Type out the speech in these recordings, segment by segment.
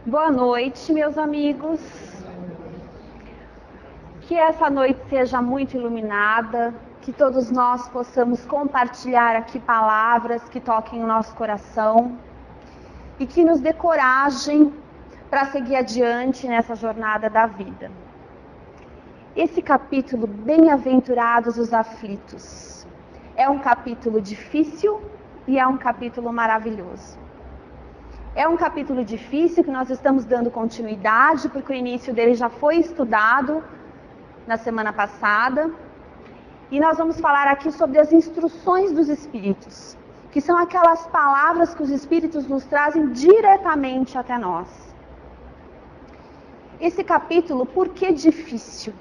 Boa noite, meus amigos. Que essa noite seja muito iluminada, que todos nós possamos compartilhar aqui palavras que toquem o nosso coração e que nos dê coragem para seguir adiante nessa jornada da vida. Esse capítulo, Bem-aventurados os aflitos, é um capítulo difícil e é um capítulo maravilhoso. É um capítulo difícil que nós estamos dando continuidade, porque o início dele já foi estudado na semana passada. E nós vamos falar aqui sobre as instruções dos Espíritos, que são aquelas palavras que os Espíritos nos trazem diretamente até nós. Esse capítulo, por que difícil?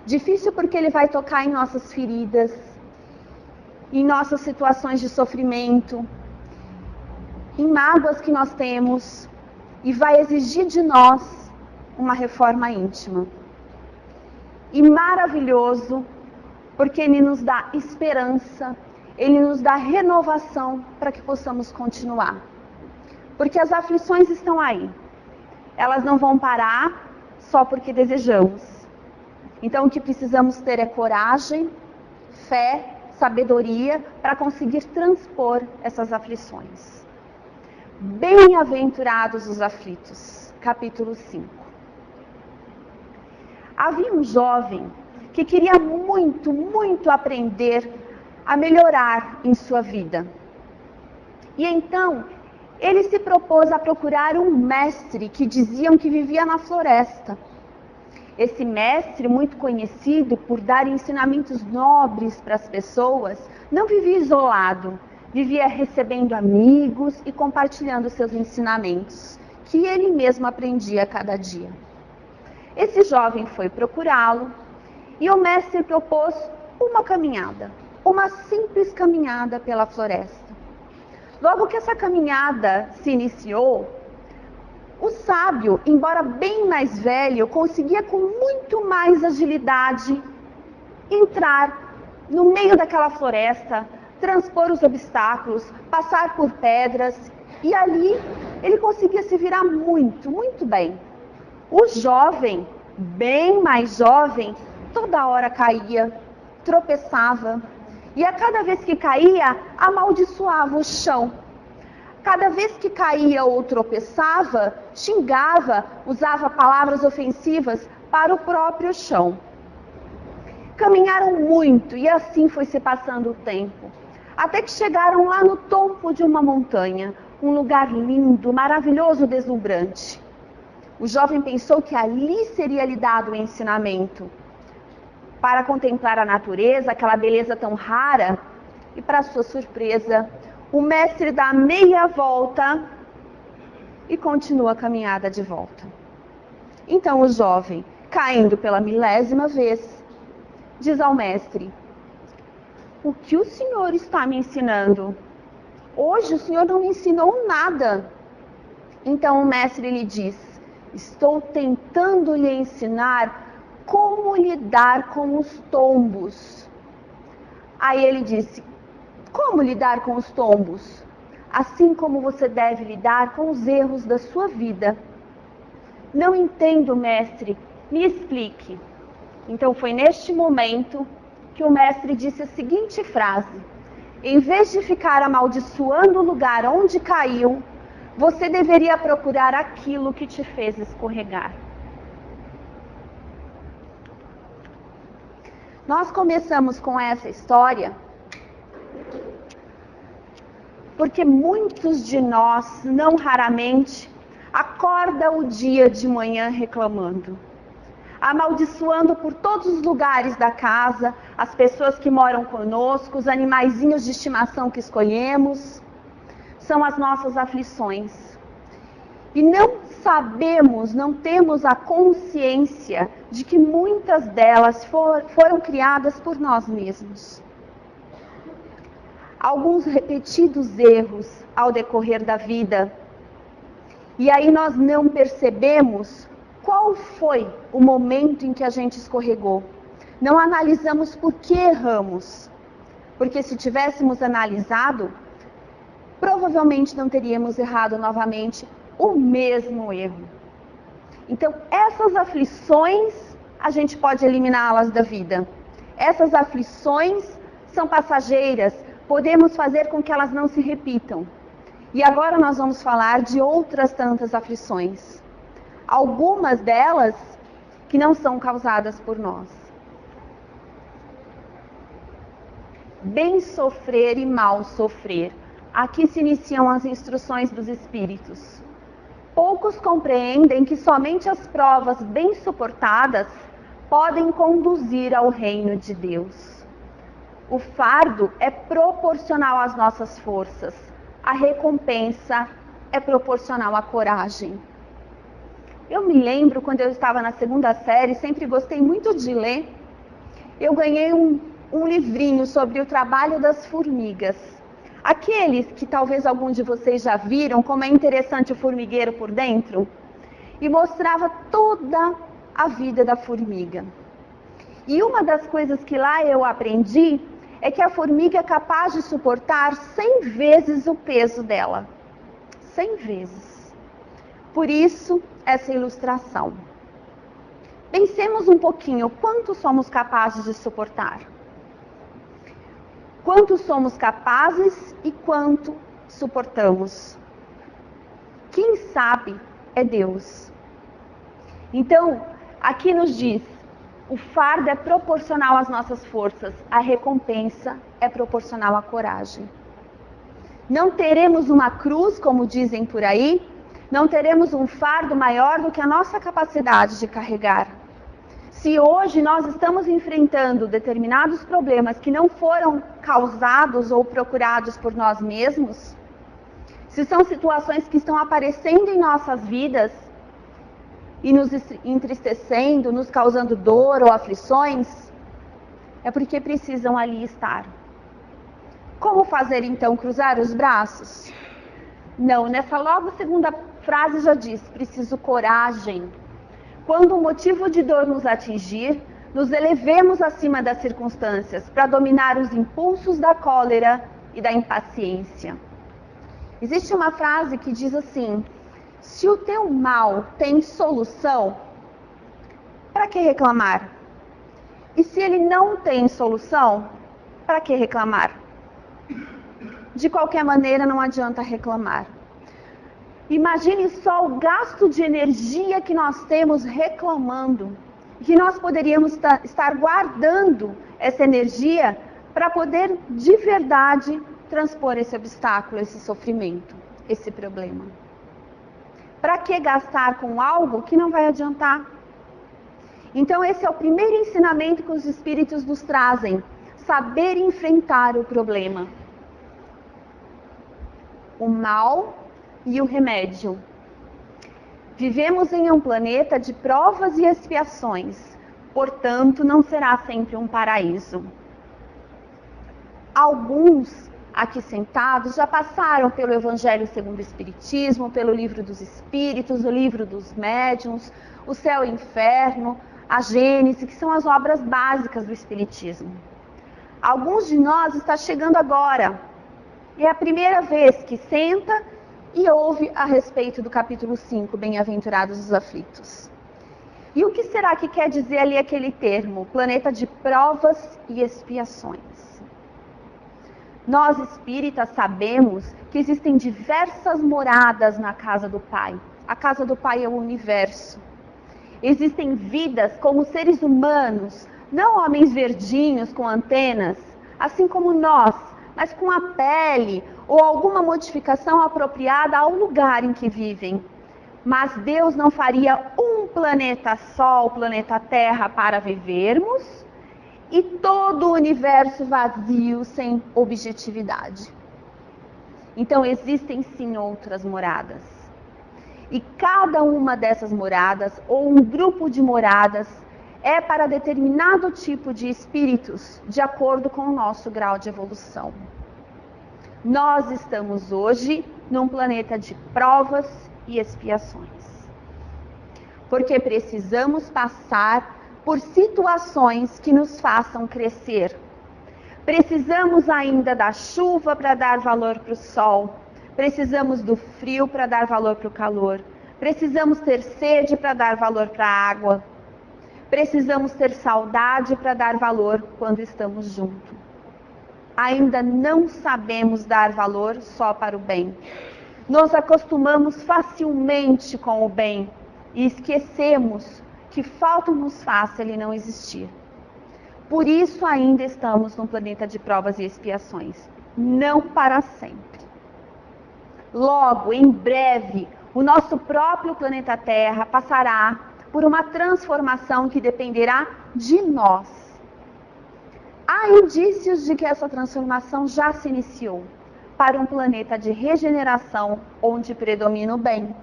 Difícil porque ele vai tocar em nossas feridas, em nossas situações de sofrimento, em mágoas que nós temos, e vai exigir de nós uma reforma íntima. E maravilhoso, porque ele nos dá esperança, ele nos dá renovação para que possamos continuar. Porque as aflições estão aí, elas não vão parar só porque desejamos. Então o que precisamos ter é coragem, fé, sabedoria para conseguir transpor essas aflições. Bem-aventurados os aflitos, capítulo 5. Havia um jovem que queria muito aprender a melhorar em sua vida. E então, ele se propôs a procurar um mestre que diziam que vivia na floresta. Esse mestre, muito conhecido por dar ensinamentos nobres para as pessoas, não vivia isolado, vivia recebendo amigos e compartilhando seus ensinamentos, que ele mesmo aprendia a cada dia. Esse jovem foi procurá-lo e o mestre propôs uma caminhada, uma simples caminhada pela floresta. Logo que essa caminhada se iniciou, o sábio, embora bem mais velho, conseguia com muito mais agilidade entrar no meio daquela floresta, transpor os obstáculos, passar por pedras, e ali ele conseguia se virar muito bem. O jovem, bem mais jovem, toda hora caía, tropeçava, e a cada vez que caía, amaldiçoava o chão. Cada vez que caía ou tropeçava, xingava, usava palavras ofensivas para o próprio chão. Caminharam muito e assim foi se passando o tempo, até que chegaram lá no topo de uma montanha, um lugar lindo, maravilhoso, deslumbrante. O jovem pensou que ali seria lhe dado o ensinamento para contemplar a natureza, aquela beleza tão rara, e para sua surpresa, o mestre dá meia volta e continua a caminhada de volta. Então o jovem, caindo pela 1000ª vez, diz ao mestre: "O que o senhor está me ensinando? Hoje o senhor não me ensinou nada." Então o mestre lhe diz: "Estou tentando lhe ensinar como lidar com os tombos." Aí ele disse: "Como lidar com os tombos?" "Assim como você deve lidar com os erros da sua vida." "Não entendo, mestre, me explique." Então foi neste momento que o mestre disse a seguinte frase: "Em vez de ficar amaldiçoando o lugar onde caiu, você deveria procurar aquilo que te fez escorregar." Nós começamos com essa história porque muitos de nós, não raramente, acordam o dia de manhã reclamando, amaldiçoando por todos os lugares da casa, as pessoas que moram conosco, os animaizinhos de estimação que escolhemos. São as nossas aflições. E não sabemos, não temos a consciência de que muitas delas foram criadas por nós mesmos. Alguns repetidos erros ao decorrer da vida. E aí nós não percebemos qual foi o momento em que a gente escorregou. Não analisamos por que erramos. Porque se tivéssemos analisado, provavelmente não teríamos errado novamente o mesmo erro. Então, essas aflições, a gente pode eliminá-las da vida. Essas aflições são passageiras, podemos fazer com que elas não se repitam. E agora nós vamos falar de outras tantas aflições. Algumas delas que não são causadas por nós. Bem sofrer e mal sofrer. Aqui se iniciam as instruções dos Espíritos. Poucos compreendem que somente as provas bem suportadas podem conduzir ao reino de Deus. O fardo é proporcional às nossas forças. A recompensa é proporcional à coragem. Eu me lembro, quando eu estava na 2ª série, sempre gostei muito de ler. Eu ganhei um livrinho sobre o trabalho das formigas. Aqueles que talvez algum de vocês já viram, como é interessante o formigueiro por dentro. E mostrava toda a vida da formiga. E uma das coisas que lá eu aprendi é que a formiga é capaz de suportar 100 vezes o peso dela. 100 vezes. Por isso, essa ilustração. Pensemos um pouquinho, quanto somos capazes de suportar? Quanto somos capazes e quanto suportamos? Quem sabe é Deus. Então, aqui nos diz, o fardo é proporcional às nossas forças, a recompensa é proporcional à coragem. Não teremos uma cruz, como dizem por aí, não teremos um fardo maior do que a nossa capacidade de carregar. Se hoje nós estamos enfrentando determinados problemas que não foram causados ou procurados por nós mesmos, se são situações que estão aparecendo em nossas vidas e nos entristecendo, nos causando dor ou aflições, é porque precisam ali estar. Como fazer então? Cruzar os braços? Não, nessa logo segunda frase já diz, preciso coragem. Quando o motivo de dor nos atingir, nos elevemos acima das circunstâncias para dominar os impulsos da cólera e da impaciência. Existe uma frase que diz assim, se o teu mal tem solução, para que reclamar? E se ele não tem solução, para que reclamar? De qualquer maneira, não adianta reclamar. Imagine só o gasto de energia que nós temos reclamando, que nós poderíamos estar guardando essa energia para poder de verdade transpor esse obstáculo, esse sofrimento, esse problema. Para que gastar com algo que não vai adiantar? Então esse é o primeiro ensinamento que os Espíritos nos trazem, saber enfrentar o problema. O mal e o remédio. Vivemos em um planeta de provas e expiações, portanto, não será sempre um paraíso. Alguns aqui sentados já passaram pelo Evangelho segundo o Espiritismo, pelo Livro dos Espíritos, o Livro dos Médiuns, o Céu e o Inferno, a Gênese, que são as obras básicas do Espiritismo. Alguns de nós estão chegando agora. É a primeira vez que senta e ouve a respeito do capítulo 5, Bem-aventurados os aflitos. E o que será que quer dizer ali aquele termo? Planeta de provas e expiações. Nós espíritas sabemos que existem diversas moradas na casa do Pai. A casa do Pai é o universo. Existem vidas como seres humanos, não homens verdinhos com antenas, assim como nós, mas com a pele ou alguma modificação apropriada ao lugar em que vivem. Mas Deus não faria um planeta Sol, planeta Terra para vivermos e todo o universo vazio sem objetividade. Então existem sim outras moradas. E cada uma dessas moradas, ou um grupo de moradas, é para determinado tipo de espíritos, de acordo com o nosso grau de evolução. Nós estamos hoje num planeta de provas e expiações. Porque precisamos passar por situações que nos façam crescer. Precisamos ainda da chuva para dar valor para o sol. Precisamos do frio para dar valor para o calor. Precisamos ter sede para dar valor para a água. Precisamos ter saudade para dar valor quando estamos juntos. Ainda não sabemos dar valor só para o bem. Nos acostumamos facilmente com o bem e esquecemos que falta nos faça ele não existir. Por isso ainda estamos num planeta de provas e expiações. Não para sempre. Logo, em breve, o nosso próprio planeta Terra passará por uma transformação que dependerá de nós. Há indícios de que essa transformação já se iniciou para um planeta de regeneração onde predomina o bem.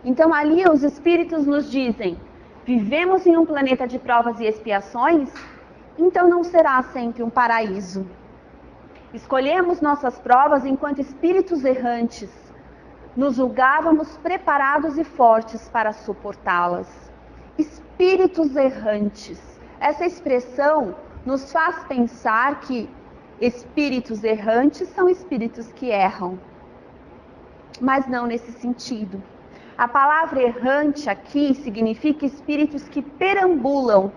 Então ali os espíritos nos dizem, vivemos em um planeta de provas e expiações, então não será sempre um paraíso. Escolhemos nossas provas enquanto espíritos errantes. Nos julgávamos preparados e fortes para suportá-las. Espíritos errantes. Essa expressão nos faz pensar que espíritos errantes são espíritos que erram. Mas não nesse sentido. A palavra errante aqui significa espíritos que perambulam,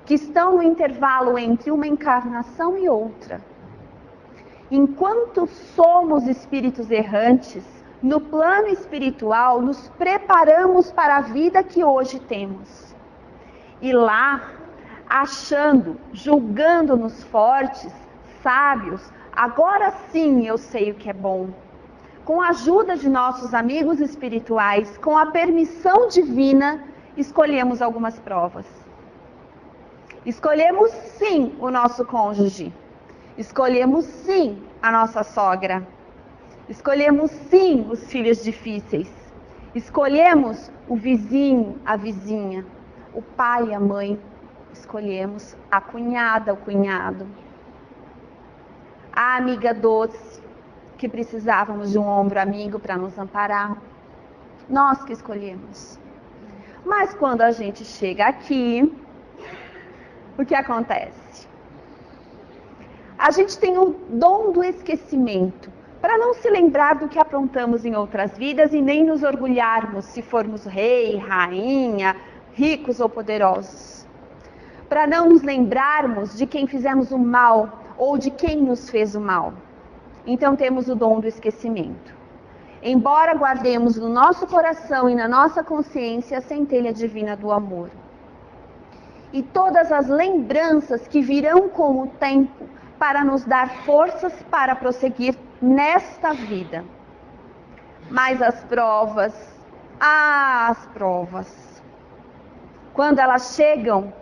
que estão no intervalo entre uma encarnação e outra. Enquanto somos espíritos errantes, no plano espiritual nos preparamos para a vida que hoje temos. E lá, achando, julgando-nos fortes, sábios, agora sim eu sei o que é bom. Com a ajuda de nossos amigos espirituais, com a permissão divina, escolhemos algumas provas. Escolhemos sim o nosso cônjuge. Escolhemos sim a nossa sogra. Escolhemos sim os filhos difíceis. Escolhemos o vizinho, a vizinha, o pai e a mãe. Escolhemos a cunhada, o cunhado. A amiga doce, que precisávamos de um ombro amigo para nos amparar. Nós que escolhemos. Mas quando a gente chega aqui, o que acontece? A gente tem o dom do esquecimento, para não se lembrar do que aprontamos em outras vidas e nem nos orgulharmos se formos rei, rainha, ricos ou poderosos. Para não nos lembrarmos de quem fizemos o mal ou de quem nos fez o mal. Então temos o dom do esquecimento. Embora guardemos no nosso coração e na nossa consciência a centelha divina do amor. E todas as lembranças que virão com o tempo para nos dar forças para prosseguir nesta vida. Mas as provas, as provas, quando elas chegam,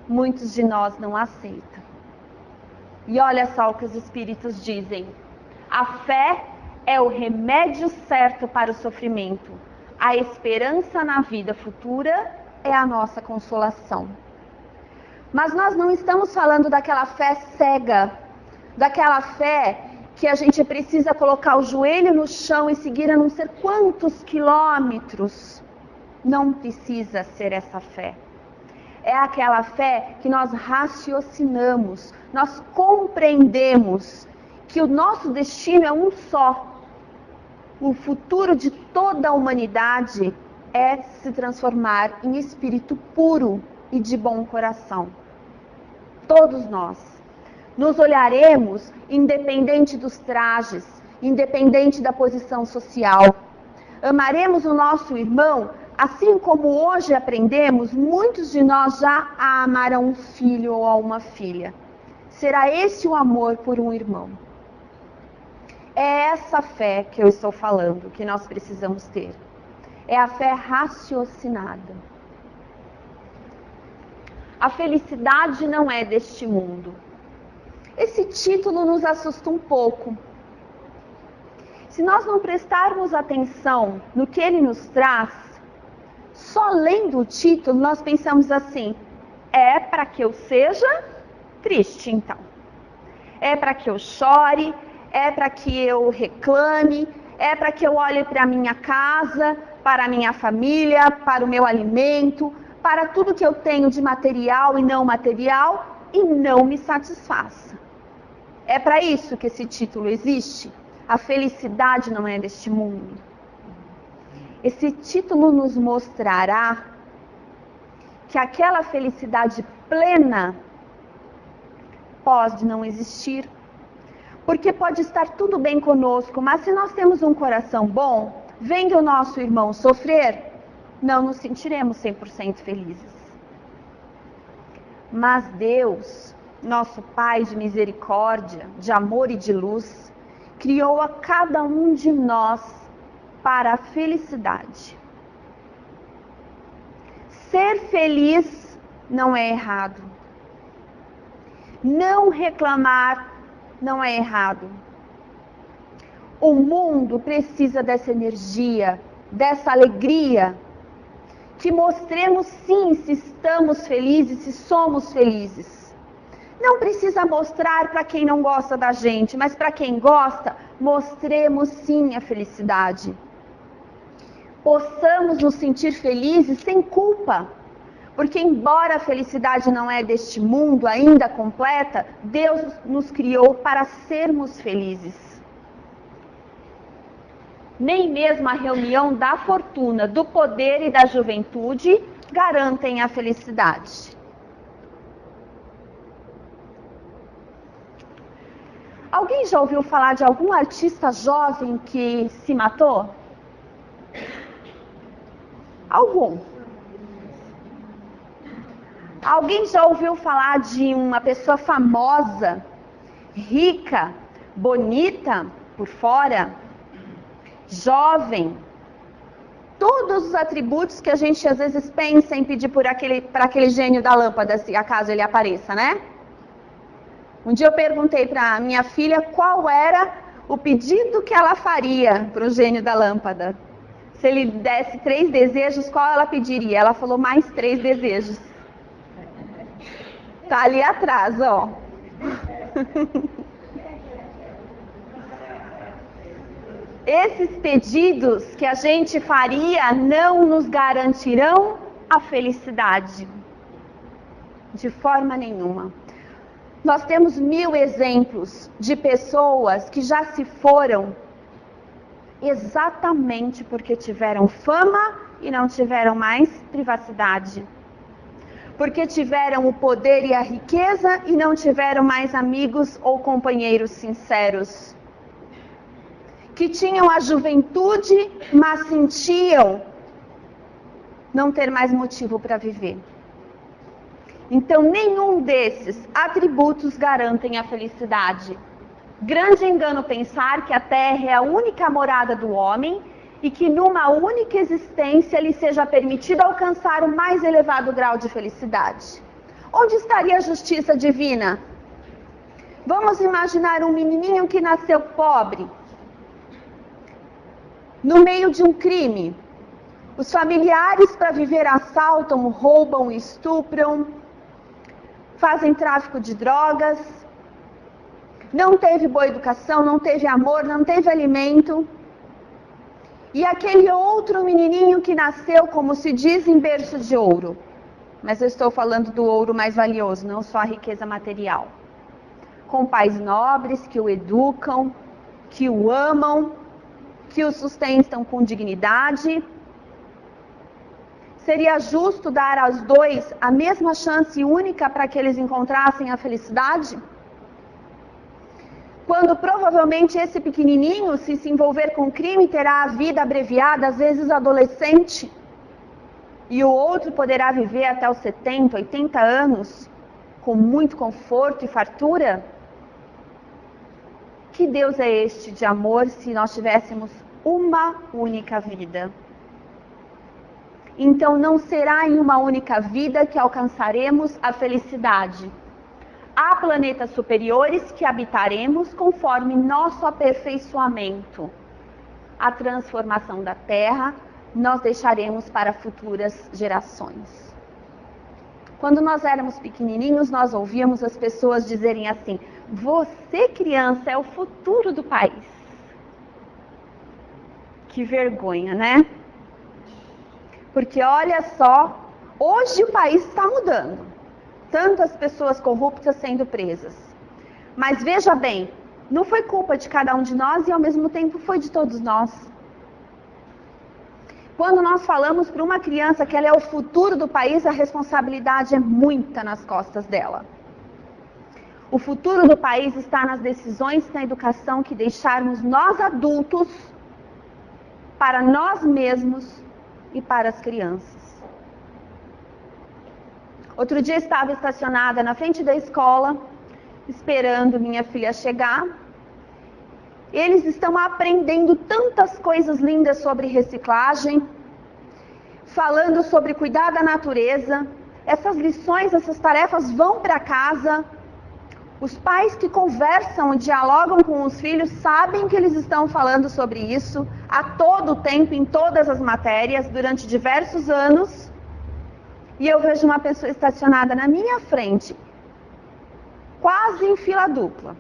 muitos de nós não aceitam. E olha só o que os espíritos dizem. A fé é o remédio certo para o sofrimento. A esperança na vida futura é a nossa consolação. Mas nós não estamos falando daquela fé cega, daquela fé que a gente precisa colocar o joelho no chão e seguir a não sei quantos quilômetros. Não precisa ser essa fé. É aquela fé que nós raciocinamos, nós compreendemos que o nosso destino é um só. O futuro de toda a humanidade é se transformar em espírito puro e de bom coração. Todos nós. Nos olharemos independente dos trajes, independente da posição social. Amaremos o nosso irmão, assim como hoje aprendemos, muitos de nós já a amar a um filho ou a uma filha. Será esse o amor por um irmão. É essa fé que eu estou falando, que nós precisamos ter. É a fé raciocinada. A felicidade não é deste mundo. Esse título nos assusta um pouco. Se nós não prestarmos atenção no que ele nos traz, só lendo o título nós pensamos assim, é para que eu seja triste então. É para que eu chore, é para que eu reclame, é para que eu olhe para a minha casa, para a minha família, para o meu alimento, para tudo que eu tenho de material e não material e não me satisfaça. É para isso que esse título existe? A felicidade não é deste mundo. Esse título nos mostrará que aquela felicidade plena pode não existir. Porque pode estar tudo bem conosco, mas se nós temos um coração bom, vendo o nosso irmão sofrer, não nos sentiremos 100% felizes. Mas Deus, nosso Pai de misericórdia, de amor e de luz, criou a cada um de nós para a felicidade. Ser feliz não é errado. Não reclamar não é errado. O mundo precisa dessa energia, dessa alegria, que mostremos sim se estamos felizes, se somos felizes. Não precisa mostrar para quem não gosta da gente, mas para quem gosta, mostremos sim a felicidade. Possamos nos sentir felizes sem culpa. Porque embora a felicidade não é deste mundo ainda completa, Deus nos criou para sermos felizes. Nem mesmo a reunião da fortuna, do poder e da juventude garantem a felicidade. Alguém já ouviu falar de algum artista jovem que se matou? Algum. Alguém já ouviu falar de uma pessoa famosa, rica, bonita por fora, jovem? Todos os atributos que a gente às vezes pensa em pedir para aquele gênio da lâmpada, se acaso ele apareça, né? Um dia eu perguntei para minha filha qual era o pedido que ela faria para o gênio da lâmpada. Se ele desse 3 desejos, qual ela pediria? Ela falou mais 3 desejos. Tá ali atrás, ó. Esses pedidos que a gente faria não nos garantirão a felicidade. De forma nenhuma. Nós temos 1000 exemplos de pessoas que já se foram exatamente porque tiveram fama e não tiveram mais privacidade. Porque tiveram o poder e a riqueza e não tiveram mais amigos ou companheiros sinceros. Que tinham a juventude, mas sentiam não ter mais motivo para viver. Então, nenhum desses atributos garantem a felicidade. Grande engano pensar que a Terra é a única morada do homem e que numa única existência lhe seja permitido alcançar o mais elevado grau de felicidade. Onde estaria a justiça divina? Vamos imaginar um menininho que nasceu pobre, no meio de um crime. Os familiares, para viver, assaltam, roubam, estupram, fazem tráfico de drogas, não teve boa educação, não teve amor, não teve alimento. E aquele outro menininho que nasceu, como se diz, em berço de ouro. Mas eu estou falando do ouro mais valioso, não só a riqueza material. Com pais nobres que o educam, que o amam, que o sustentam com dignidade. Seria justo dar aos dois a mesma chance única para que eles encontrassem a felicidade? Quando provavelmente esse pequenininho, se envolver com crime, terá a vida abreviada, às vezes adolescente, e o outro poderá viver até os 70, 80 anos, com muito conforto e fartura? Que Deus é este de amor se nós tivéssemos uma única vida? Então não será em uma única vida que alcançaremos a felicidade. Há planetas superiores que habitaremos conforme nosso aperfeiçoamento. A transformação da Terra nós deixaremos para futuras gerações. Quando nós éramos pequenininhos, nós ouvíamos as pessoas dizerem assim: você, criança, é o futuro do país. Que vergonha, né? Porque olha só, hoje o país está mudando. Tantas pessoas corruptas sendo presas. Mas veja bem, não foi culpa de cada um de nós e ao mesmo tempo foi de todos nós. Quando nós falamos para uma criança que ela é o futuro do país, a responsabilidade é muita nas costas dela. O futuro do país está nas decisões na educação que deixarmos nós adultos para nós mesmos e para as crianças. Outro dia estava estacionada na frente da escola, esperando minha filha chegar. Eles estão aprendendo tantas coisas lindas sobre reciclagem, falando sobre cuidar da natureza. Essas lições, essas tarefas vão para casa. Os pais que conversam e dialogam com os filhos sabem que eles estão falando sobre isso a todo tempo, em todas as matérias, durante diversos anos. E eu vejo uma pessoa estacionada na minha frente, quase em fila dupla.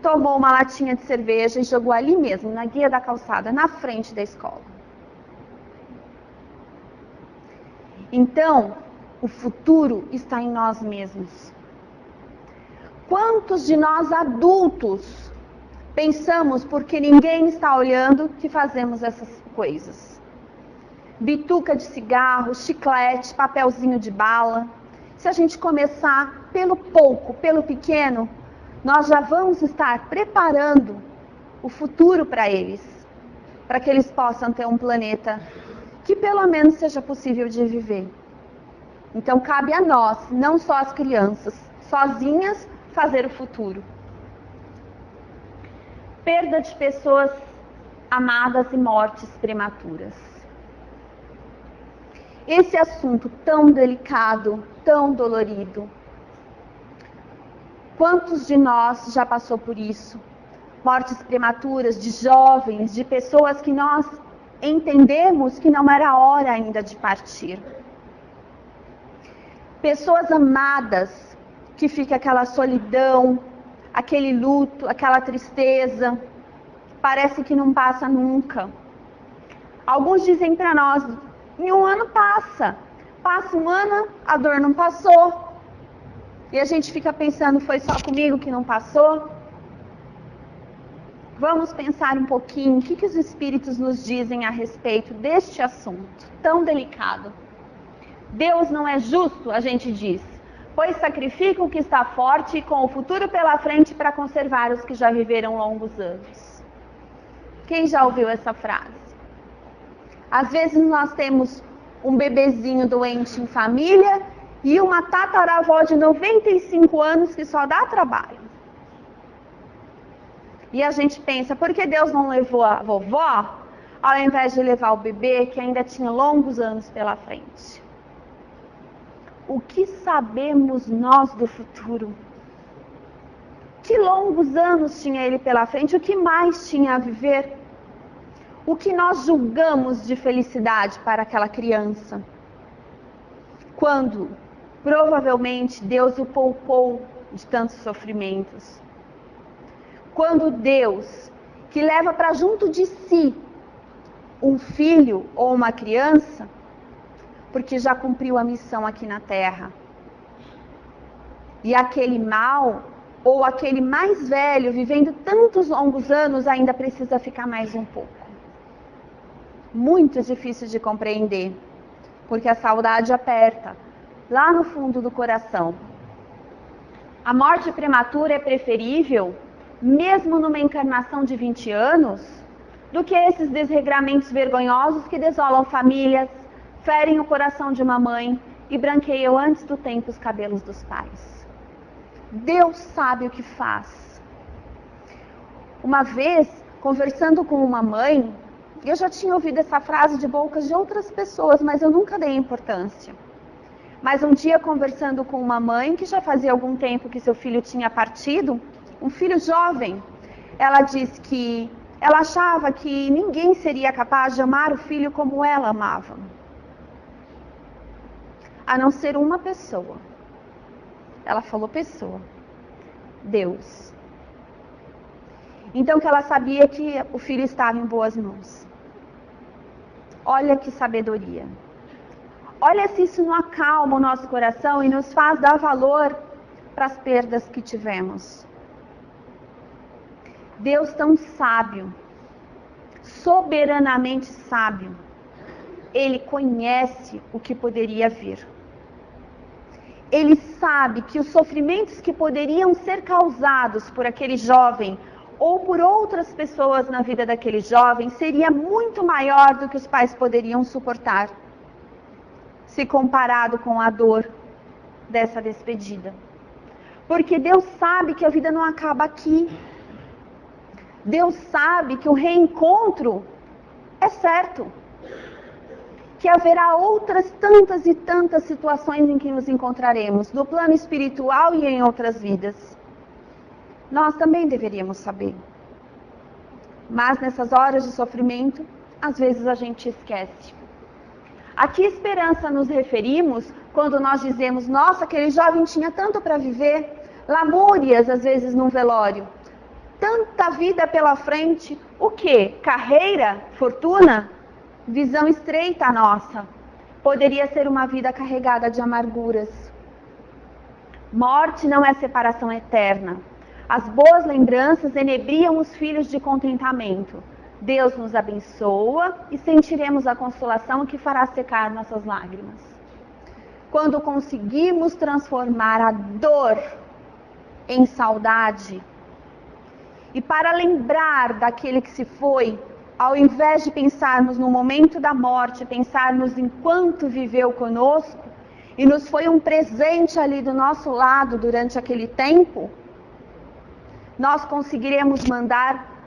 Tomou uma latinha de cerveja e jogou ali mesmo, na guia da calçada, na frente da escola. Então, o futuro está em nós mesmos. Quantos de nós adultos pensamos, porque ninguém está olhando, que fazemos essas coisas? Bituca de cigarro, chiclete, papelzinho de bala. Se a gente começar pelo pouco, pelo pequeno, nós já vamos estar preparando o futuro para eles, para que eles possam ter um planeta que pelo menos seja possível de viver. Então cabe a nós, não só as crianças, sozinhas, fazer o futuro. Perda de pessoas amadas e mortes prematuras. Esse assunto tão delicado, tão dolorido. Quantos de nós já passou por isso? Mortes prematuras de jovens, de pessoas que nós entendemos que não era hora ainda de partir. Pessoas amadas, que fica aquela solidão, aquele luto, aquela tristeza, parece que não passa nunca. Alguns dizem para nós, em um ano passa um ano, a dor não passou. E a gente fica pensando, foi só comigo que não passou? Vamos pensar um pouquinho, o que os Espíritos nos dizem a respeito deste assunto tão delicado. Deus não é justo, a gente diz, pois sacrifica o que está forte e com o futuro pela frente para conservar os que já viveram longos anos. Quem já ouviu essa frase? Às vezes nós temos um bebezinho doente em família e uma tataravó de 95 anos que só dá trabalho. E a gente pensa, por que Deus não levou a vovó, ao invés de levar o bebê que ainda tinha longos anos pela frente? O que sabemos nós do futuro? Que longos anos tinha ele pela frente? O que mais tinha a viver? O que nós julgamos de felicidade para aquela criança? Quando, provavelmente, Deus o poupou de tantos sofrimentos. Quando Deus, que leva para junto de si um filho ou uma criança, porque já cumpriu a missão aqui na Terra. E aquele mal, ou aquele mais velho, vivendo tantos longos anos, ainda precisa ficar mais um pouco. Muito difícil de compreender, porque a saudade aperta, lá no fundo do coração. A morte prematura é preferível, mesmo numa encarnação de 20 anos, do que esses desregramentos vergonhosos que desolam famílias, ferem o coração de uma mãe e branqueiam antes do tempo os cabelos dos pais. Deus sabe o que faz. Uma vez, conversando com uma mãe, eu já tinha ouvido essa frase de bocas de outras pessoas, mas eu nunca dei importância. Mas um dia, conversando com uma mãe, que já fazia algum tempo que seu filho tinha partido, um filho jovem, ela disse que ela achava que ninguém seria capaz de amar o filho como ela amava. A não ser uma pessoa. Ela falou pessoa. Deus. Então que ela sabia que o filho estava em boas mãos. Olha que sabedoria. Olha se isso não acalma o nosso coração e nos faz dar valor para as perdas que tivemos. Deus tão sábio, soberanamente sábio, Ele conhece o que poderia vir. Ele sabe que os sofrimentos que poderiam ser causados por aquele jovem ou por outras pessoas na vida daquele jovem seria muito maior do que os pais poderiam suportar, se comparado com a dor dessa despedida. Porque Deus sabe que a vida não acaba aqui. Deus sabe que o reencontro é certo. Que haverá outras tantas e tantas situações em que nos encontraremos, no plano espiritual e em outras vidas. Nós também deveríamos saber. Mas nessas horas de sofrimento, às vezes a gente esquece. A que esperança nos referimos quando nós dizemos, nossa, aquele jovem tinha tanto para viver, lamúrias às vezes num velório, tanta vida pela frente, o quê? Carreira? Fortuna? Visão estreita a nossa. Poderia ser uma vida carregada de amarguras. Morte não é separação eterna. As boas lembranças enebriam os filhos de contentamento. Deus nos abençoa e sentiremos a consolação que fará secar nossas lágrimas. Quando conseguimos transformar a dor em saudade, e para lembrar daquele que se foi, ao invés de pensarmos no momento da morte, pensarmos enquanto viveu conosco e nos foi um presente ali do nosso lado durante aquele tempo, nós conseguiremos mandar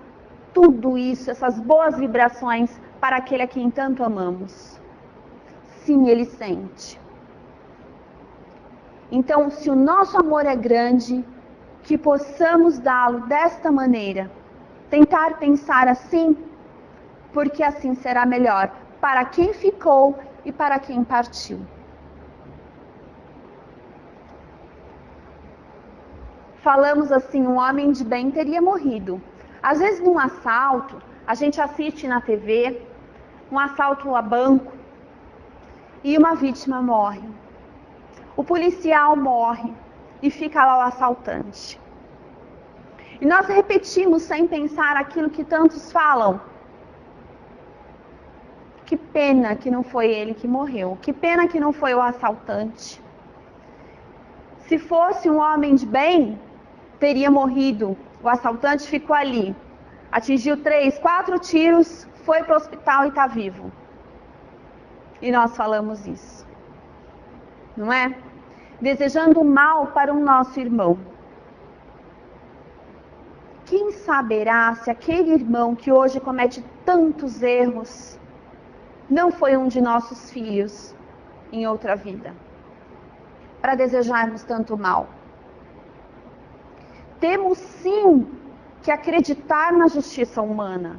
tudo isso, essas boas vibrações para aquele a quem tanto amamos. Sim, Ele sente. Então, se o nosso amor é grande, que possamos dá-lo desta maneira, tentar pensar assim, porque assim será melhor para quem ficou e para quem partiu. Falamos assim, um homem de bem teria morrido. Às vezes num assalto, a gente assiste na TV, um assalto a banco, e uma vítima morre. O policial morre e fica lá o assaltante. E nós repetimos sem pensar aquilo que tantos falam. Que pena que não foi ele que morreu. Que pena que não foi o assaltante. Se fosse um homem de bem, teria morrido. O assaltante ficou ali. Atingiu 3, 4 tiros, foi para o hospital e está vivo. E nós falamos isso. Não é? Desejando mal para o nosso irmão. Quem saberá se aquele irmão que hoje comete tantos erros não foi um de nossos filhos em outra vida, para desejarmos tanto mal. Temos sim que acreditar na justiça humana.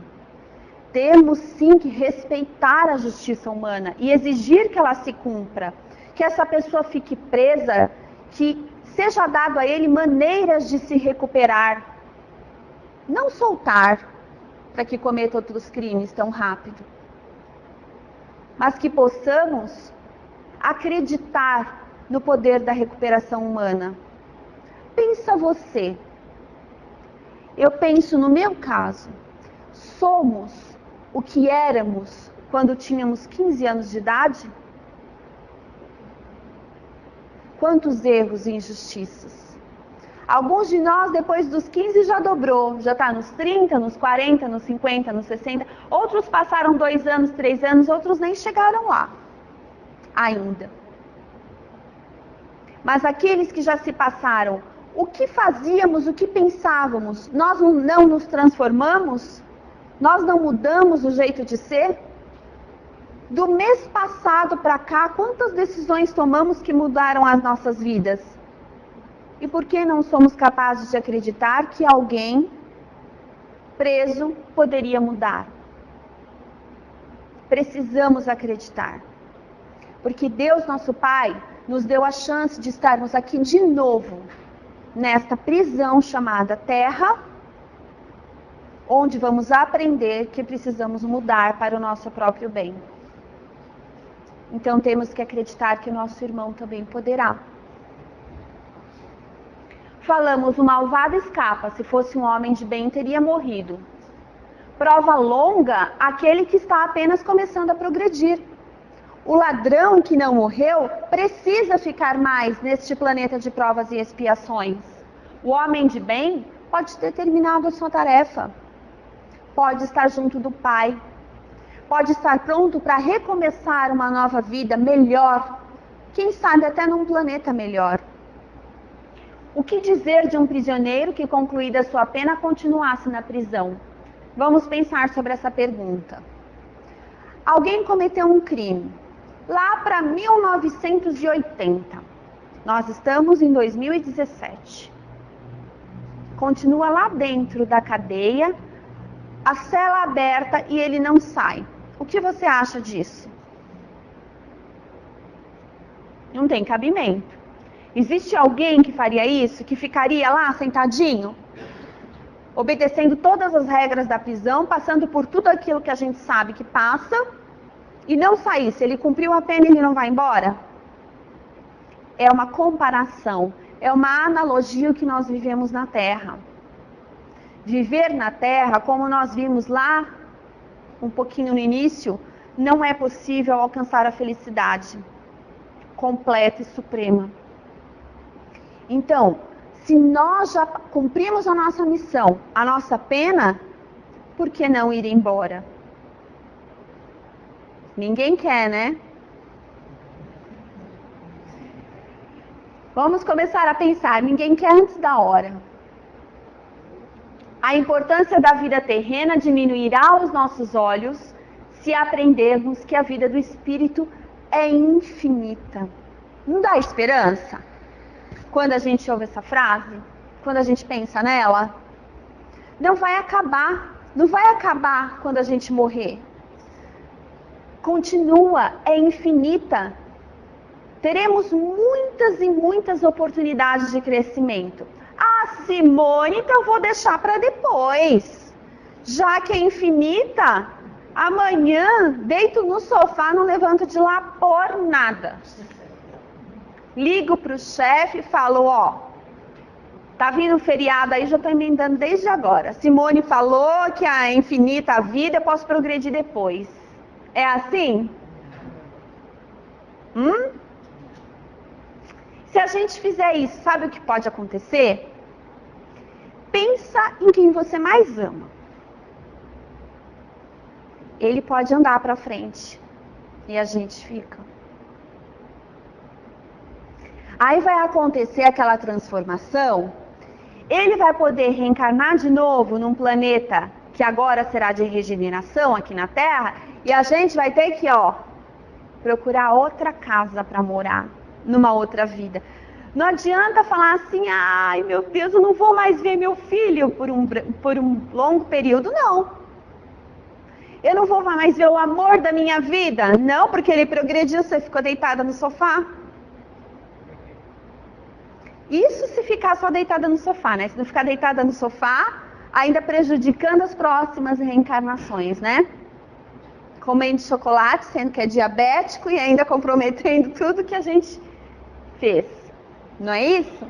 Temos sim que respeitar a justiça humana e exigir que ela se cumpra, que essa pessoa fique presa, que seja dado a ele maneiras de se recuperar. Não soltar para que cometa outros crimes tão rápido. Mas que possamos acreditar no poder da recuperação humana. Pensa você. Eu penso no meu caso. Somos o que éramos quando tínhamos 15 anos de idade? Quantos erros e injustiças. Alguns de nós, depois dos 15, já dobrou. Já está nos 30, nos 40, nos 50, nos 60. Outros passaram 2 anos, 3 anos, outros nem chegaram lá ainda. Mas aqueles que já se passaram, o que fazíamos, o que pensávamos? Nós não nos transformamos? Nós não mudamos o jeito de ser? Do mês passado para cá, quantas decisões tomamos que mudaram as nossas vidas? E por que não somos capazes de acreditar que alguém preso poderia mudar? Precisamos acreditar. Porque Deus, nosso Pai, nos deu a chance de estarmos aqui de novo, nesta prisão chamada Terra, onde vamos aprender que precisamos mudar para o nosso próprio bem. Então temos que acreditar que o nosso irmão também poderá. Falamos, o malvado escapa, se fosse um homem de bem teria morrido. Prova longa, aquele que está apenas começando a progredir. O ladrão que não morreu precisa ficar mais neste planeta de provas e expiações. O homem de bem pode ter terminado a sua tarefa, pode estar junto do Pai, pode estar pronto para recomeçar uma nova vida melhor, quem sabe até num planeta melhor. O que dizer de um prisioneiro que, concluída a sua pena, continuasse na prisão? Vamos pensar sobre essa pergunta. Alguém cometeu um crime lá para 1980. Nós estamos em 2017. Continua lá dentro da cadeia, a cela aberta e ele não sai. O que você acha disso? Não tem cabimento. Existe alguém que faria isso, que ficaria lá sentadinho, obedecendo todas as regras da prisão, passando por tudo aquilo que a gente sabe que passa, e não sair? Se ele cumpriu a pena, ele não vai embora? É uma comparação, é uma analogia que nós vivemos na Terra. Viver na Terra, como nós vimos lá, um pouquinho no início, não é possível alcançar a felicidade completa e suprema. Então, se nós já cumprimos a nossa missão, a nossa pena, por que não ir embora? Ninguém quer, né? Vamos começar a pensar, ninguém quer antes da hora. A importância da vida terrena diminuirá aos nossos olhos se aprendermos que a vida do Espírito é infinita. Não dá esperança? Quando a gente ouve essa frase, quando a gente pensa nela, não vai acabar quando a gente morrer. Continua, é infinita. Teremos muitas e muitas oportunidades de crescimento. Ah, Simone, então vou deixar para depois. Já que é infinita, amanhã deito no sofá, não levanto de lá por nada. Ligo para o chefe e falo, tá vindo um feriado aí, já estou emendando desde agora. Simone falou que é infinita a vida, eu posso progredir depois. É assim? Se a gente fizer isso, sabe o que pode acontecer? Pensa em quem você mais ama. Ele pode andar para frente e a gente fica. Aí vai acontecer aquela transformação, ele vai poder reencarnar de novo num planeta que agora será de regeneração aqui na Terra, e a gente vai ter que, procurar outra casa para morar, numa outra vida. Não adianta falar assim, ai meu Deus, eu não vou mais ver meu filho por um longo período, não. Eu não vou mais ver o amor da minha vida, não, porque ele progrediu, você ficou deitada no sofá. Isso se ficar só deitada no sofá, né? Se não ficar deitada no sofá, ainda prejudicando as próximas reencarnações, né? Comendo chocolate, sendo que é diabético e ainda comprometendo tudo que a gente fez. Não é isso?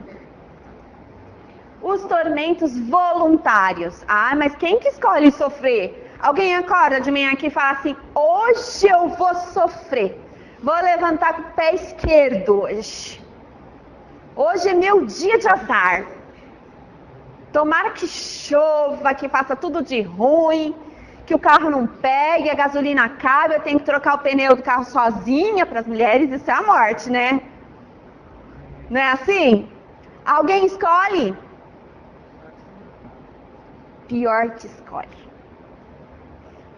Os tormentos voluntários. Ah, mas quem que escolhe sofrer? Alguém acorda de manhã aqui e fala assim, hoje eu vou sofrer. Vou levantar com o pé esquerdo hoje. Hoje é meu dia de azar. Tomara que chova, que faça tudo de ruim, que o carro não pegue, a gasolina acabe, eu tenho que trocar o pneu do carro sozinha. Para as mulheres isso é a morte, né? Não é assim? Alguém escolhe? Pior que escolhe.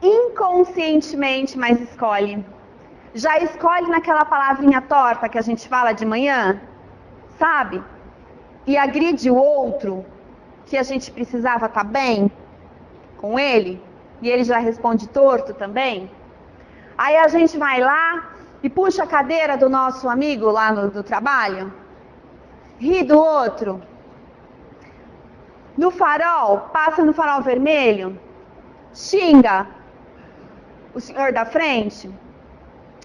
Inconscientemente, mas escolhe. Já escolhe naquela palavrinha torta que a gente fala de manhã? Sabe? E agride o outro, que a gente precisava estar bem com ele, e ele já responde torto também. Aí a gente vai lá e puxa a cadeira do nosso amigo lá do trabalho, ri do outro. No farol, passa no farol vermelho, xinga o senhor da frente.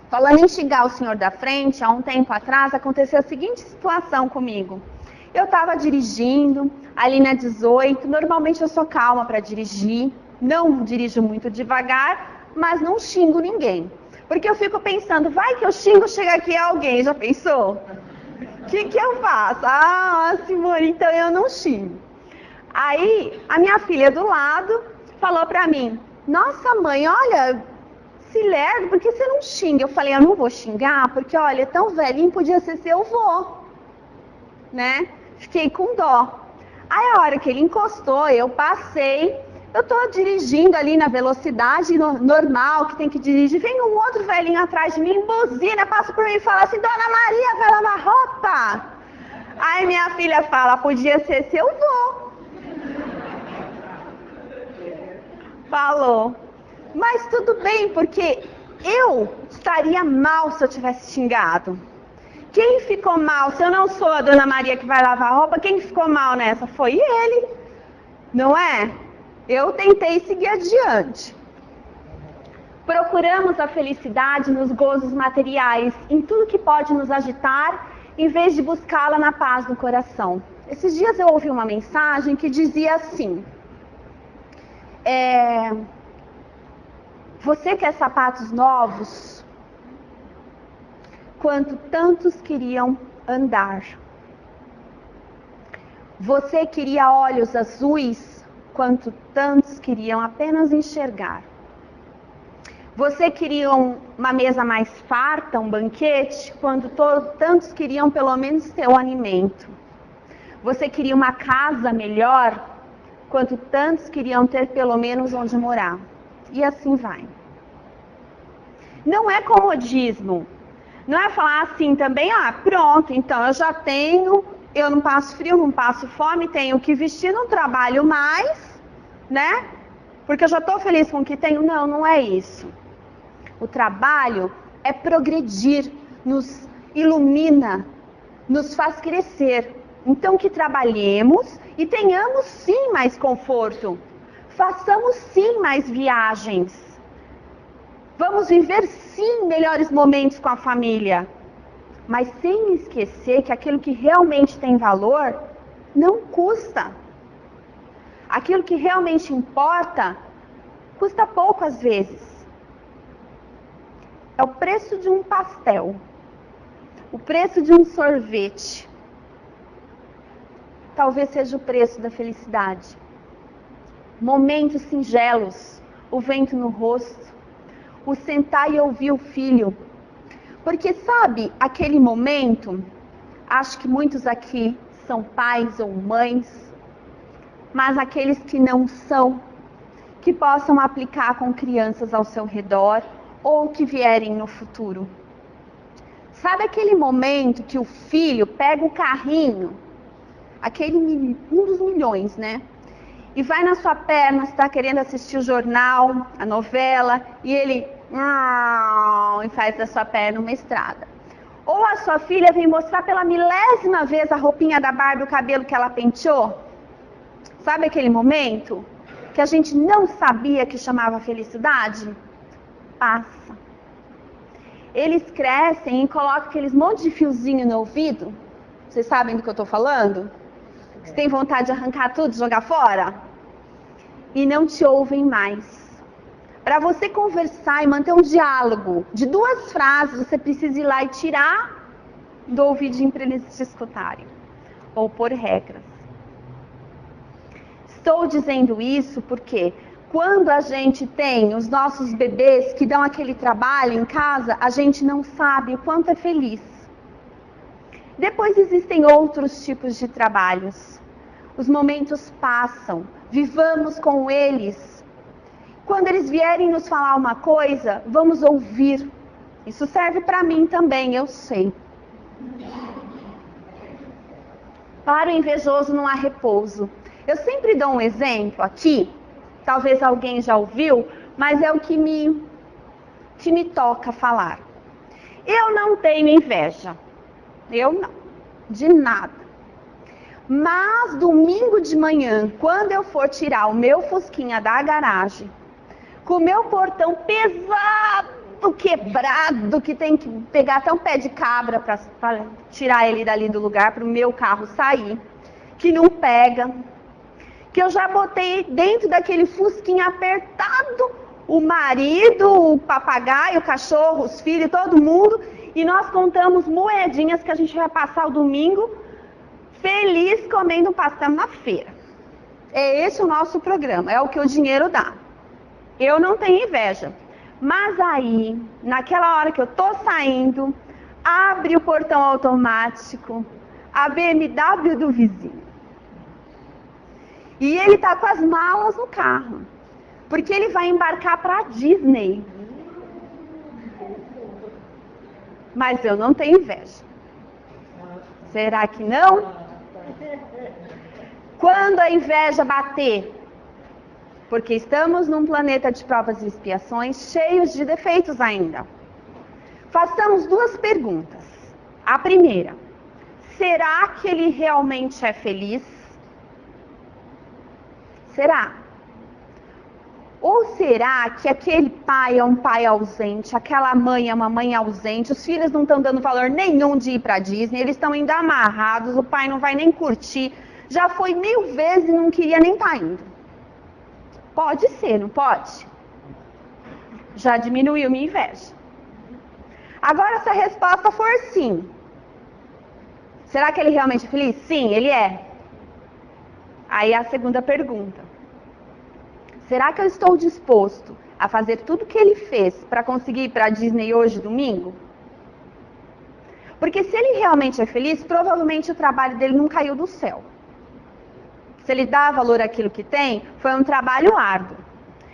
Falando em xingar o senhor da frente, há um tempo atrás aconteceu a seguinte situação comigo. Eu estava dirigindo ali na 18, normalmente eu sou calma para dirigir, não dirijo muito devagar, mas não xingo ninguém. Porque eu fico pensando, vai que eu xingo, chega aqui alguém, já pensou? O que eu faço? Ah, Simone, então eu não xingo. Aí, a minha filha do lado falou pra mim, nossa mãe, olha, se lerdo, por que você não xinga? Eu falei, eu não vou xingar, porque olha, tão velhinho, podia ser seu vô, né? Fiquei com dó. Aí a hora que ele encostou, eu passei, eu tô dirigindo ali na velocidade normal, que tem que dirigir, vem um outro velhinho atrás de mim, buzina, passa por mim e fala assim, Dona Maria, vai lavar roupa? Aí minha filha fala, podia ser seu vô. Falou. Mas tudo bem, porque eu estaria mal se eu tivesse xingado. Quem ficou mal? Se eu não sou a Dona Maria que vai lavar roupa, quem ficou mal nessa? Foi ele, não é? Eu tentei seguir adiante. Procuramos a felicidade nos gozos materiais, em tudo que pode nos agitar, em vez de buscá-la na paz do coração. Esses dias eu ouvi uma mensagem que dizia assim, você quer sapatos novos? Quanto tantos queriam andar. Você queria olhos azuis? Quanto tantos queriam apenas enxergar. Você queria uma mesa mais farta, um banquete? Quando tantos queriam pelo menos ter o alimento. Você queria uma casa melhor? Quanto tantos queriam ter pelo menos onde morar. E assim vai. Não é comodismo. Não é falar assim também, pronto, então eu já tenho, eu não passo frio, não passo fome, tenho que vestir, não trabalho mais, né? Porque eu já estou feliz com o que tenho. Não, não é isso. O trabalho é progredir, nos ilumina, nos faz crescer. Então que trabalhemos e tenhamos sim mais conforto. Façamos sim mais viagens. Vamos viver sim melhores momentos com a família. Mas sem esquecer que aquilo que realmente tem valor não custa. Aquilo que realmente importa custa pouco às vezes. É o preço de um pastel. O preço de um sorvete. Talvez seja o preço da felicidade. Momentos singelos, o vento no rosto, o sentar e ouvir o filho. Porque sabe, aquele momento, acho que muitos aqui são pais ou mães, mas aqueles que não são, que possam aplicar com crianças ao seu redor ou que vierem no futuro. Sabe aquele momento que o filho pega o carrinho, um dos milhões, né? E vai na sua perna, você está querendo assistir o jornal, a novela, e ele e faz da sua perna uma estrada. Ou a sua filha vem mostrar pela milésima vez a roupinha da Barbie, o cabelo que ela penteou. Sabe aquele momento que a gente não sabia que chamava felicidade? Passa. Eles crescem e colocam aqueles monte de fiozinho no ouvido. Vocês sabem do que eu estou falando? Você tem vontade de arrancar tudo e jogar fora? E não te ouvem mais. Para você conversar e manter um diálogo de 2 frases, você precisa ir lá e tirar do ouvidinho para eles te escutarem. Ou pôr regras. Estou dizendo isso porque quando a gente tem os nossos bebês que dão aquele trabalho em casa, a gente não sabe o quanto é feliz. Depois existem outros tipos de trabalhos. Os momentos passam, vivamos com eles. Quando eles vierem nos falar uma coisa, vamos ouvir. Isso serve para mim também, eu sei. Para o invejoso não há repouso. Eu sempre dou um exemplo aqui, talvez alguém já ouviu, mas é o que me toca falar. Eu não tenho inveja. Eu não, de nada. Mas domingo de manhã, quando eu for tirar o meu Fusquinha da garagem, com o meu portão pesado todo quebrado, que tem que pegar até um pé de cabra para tirar ele dali do lugar, para o meu carro sair, que não pega, que eu já botei dentro daquele fusquinha apertado, o marido, o papagaio, o cachorro, os filhos, todo mundo, e nós contamos moedinhas que a gente vai passar o domingo feliz comendo um pastel na feira. É esse o nosso programa, é o que o dinheiro dá. Eu não tenho inveja. Mas aí, naquela hora que eu tô saindo, abre o portão automático, a BMW do vizinho. E ele tá com as malas no carro, porque ele vai embarcar para Disney. Mas eu não tenho inveja. Será que não? Quando a inveja bater, porque estamos num planeta de provas e expiações cheios de defeitos ainda. Façamos duas perguntas. A primeira, será que ele realmente é feliz? Será? Ou será que aquele pai é um pai ausente, aquela mãe é uma mãe ausente, os filhos não estão dando valor nenhum de ir para Disney, eles estão ainda amarrados, o pai não vai nem curtir, já foi 1000 vezes e não queria nem estar indo. Pode ser, não pode? Já diminuiu minha inveja. Agora, se a resposta for sim, será que ele realmente é feliz? Sim, ele é. Aí a segunda pergunta. Será que eu estou disposto a fazer tudo o que ele fez para conseguir ir para a Disney hoje, domingo? Porque se ele realmente é feliz, provavelmente o trabalho dele não caiu do céu. Se ele dá valor àquilo que tem, foi um trabalho árduo.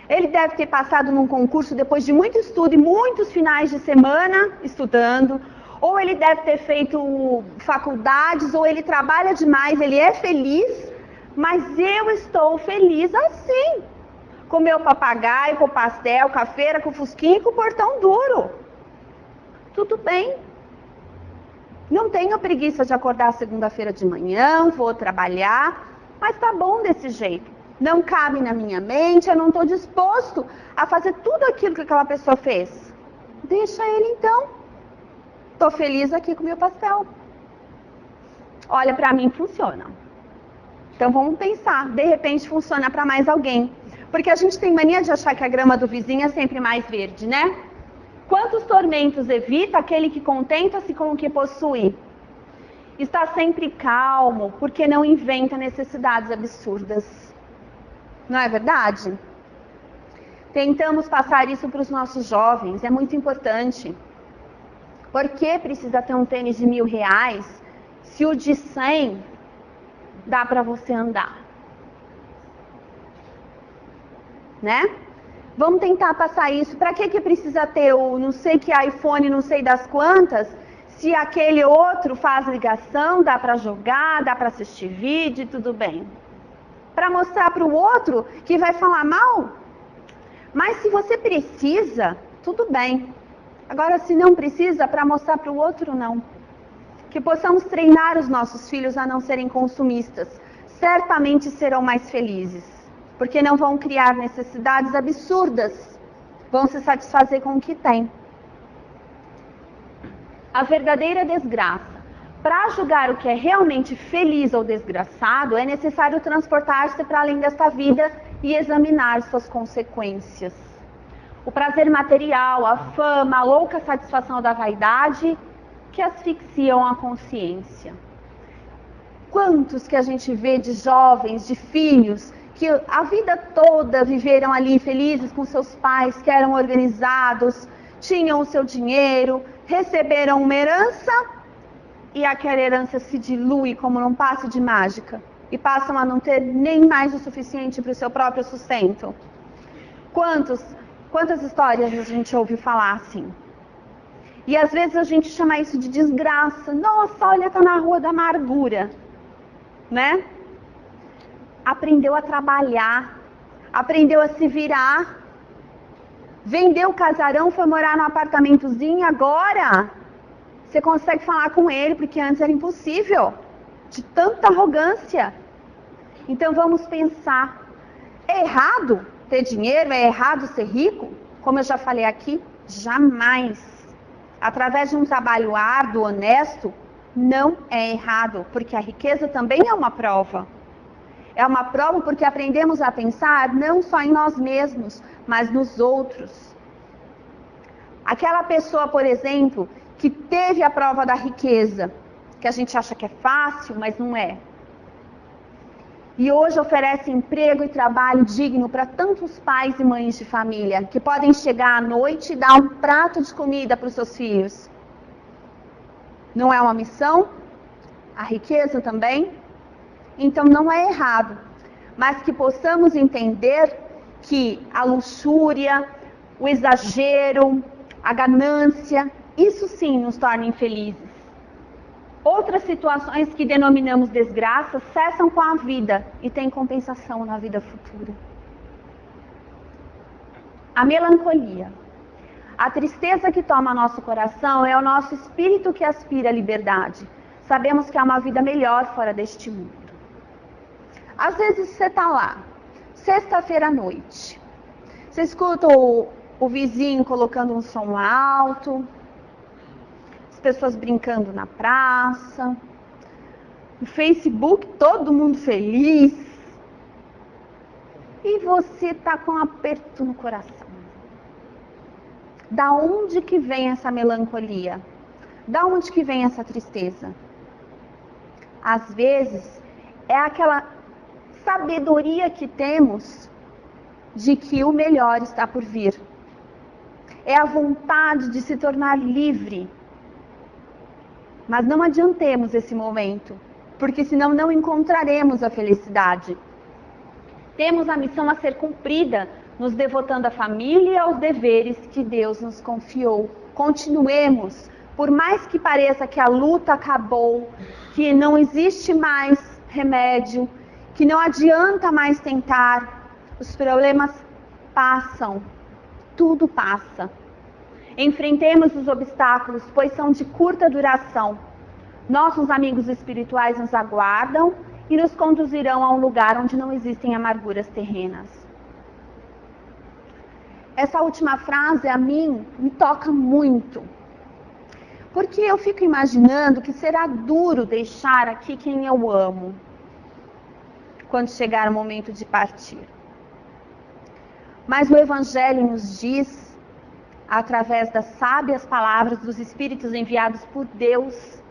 Ele deve ter passado num concurso depois de muito estudo e muitos finais de semana estudando, ou ele deve ter feito faculdades, ou ele trabalha demais, ele é feliz, mas eu estou feliz assim. Com meu papagaio, com o pastel, com a feira, com o fusquinha e com o portão duro. Tudo bem. Não tenho preguiça de acordar segunda-feira de manhã, vou trabalhar, mas tá bom desse jeito. Não cabe na minha mente, eu não estou disposto a fazer tudo aquilo que aquela pessoa fez. Deixa ele então. Estou feliz aqui com o meu pastel. Olha, para mim funciona. Então vamos pensar, de repente funciona para mais alguém. Porque a gente tem mania de achar que a grama do vizinho é sempre mais verde, né? Quantos tormentos evita aquele que contenta-se com o que possui? Está sempre calmo, porque não inventa necessidades absurdas. Não é verdade? Tentamos passar isso para os nossos jovens, é muito importante. Por que precisa ter um tênis de R$1.000 se o de 100 dá para você andar? Né? Vamos tentar passar isso. Para que precisa ter o não sei que iPhone, não sei das quantas, se aquele outro faz ligação, dá para jogar, dá para assistir vídeo, tudo bem. Para mostrar para o outro que vai falar mal? Mas se você precisa, tudo bem. Agora, se não precisa, para mostrar para o outro, não. Que possamos treinar os nossos filhos a não serem consumistas. Certamente serão mais felizes. Porque não vão criar necessidades absurdas, vão se satisfazer com o que têm. A verdadeira desgraça. Para julgar o que é realmente feliz ou desgraçado, é necessário transportar-se para além desta vida e examinar suas consequências. O prazer material, a fama, a louca satisfação da vaidade, que asfixiam a consciência. Quantos que a gente vê de jovens, de filhos, que a vida toda viveram ali felizes com seus pais, que eram organizados, tinham o seu dinheiro, receberam uma herança e aquela herança se dilui como num passe de mágica e passam a não ter nem mais o suficiente para o seu próprio sustento. Quantas histórias a gente ouve falar assim? E às vezes a gente chama isso de desgraça. Nossa, olha, tá na rua da amargura, né? Aprendeu a trabalhar, aprendeu a se virar, vendeu o casarão, foi morar num apartamentozinho, agora você consegue falar com ele, porque antes era impossível, de tanta arrogância. Então vamos pensar, é errado ter dinheiro, é errado ser rico, como eu já falei aqui, Jamais. Através de um trabalho árduo, honesto, não é errado, porque a riqueza também é uma prova. É uma prova porque aprendemos a pensar não só em nós mesmos, mas nos outros. Aquela pessoa, por exemplo, que teve a prova da riqueza, que a gente acha que é fácil, mas não é. E hoje oferece emprego e trabalho digno para tantos pais e mães de família, que podem chegar à noite e dar um prato de comida para os seus filhos. Não é uma missão? A riqueza também? Então não é errado, mas que possamos entender que a luxúria, o exagero, a ganância, isso sim nos torna infelizes. Outras situações que denominamos desgraças cessam com a vida e têm compensação na vida futura. A melancolia. A tristeza que toma nosso coração é o nosso espírito que aspira à liberdade. Sabemos que há uma vida melhor fora deste mundo. Às vezes você está lá, sexta-feira à noite. Você escuta o vizinho colocando um som alto, as pessoas brincando na praça, no Facebook todo mundo feliz. E você está com um aperto no coração. Da onde que vem essa melancolia? Da onde que vem essa tristeza? Às vezes é aquela sabedoria que temos de que o melhor está por vir. É a vontade de se tornar livre. Mas não adiantemos esse momento, porque senão não encontraremos a felicidade. Temos a missão a ser cumprida, nos devotando à família e aos deveres que Deus nos confiou. Continuemos, por mais que pareça que a luta acabou, que não existe mais remédio, que não adianta mais tentar, os problemas passam, tudo passa. Enfrentemos os obstáculos, pois são de curta duração. Nossos amigos espirituais nos aguardam e nos conduzirão a um lugar onde não existem amarguras terrenas. Essa última frase, a mim, me toca muito. Porque eu fico imaginando que será duro deixar aqui quem eu amo, quando chegar o momento de partir. Mas o Evangelho nos diz, através das sábias palavras dos Espíritos enviados por Deus,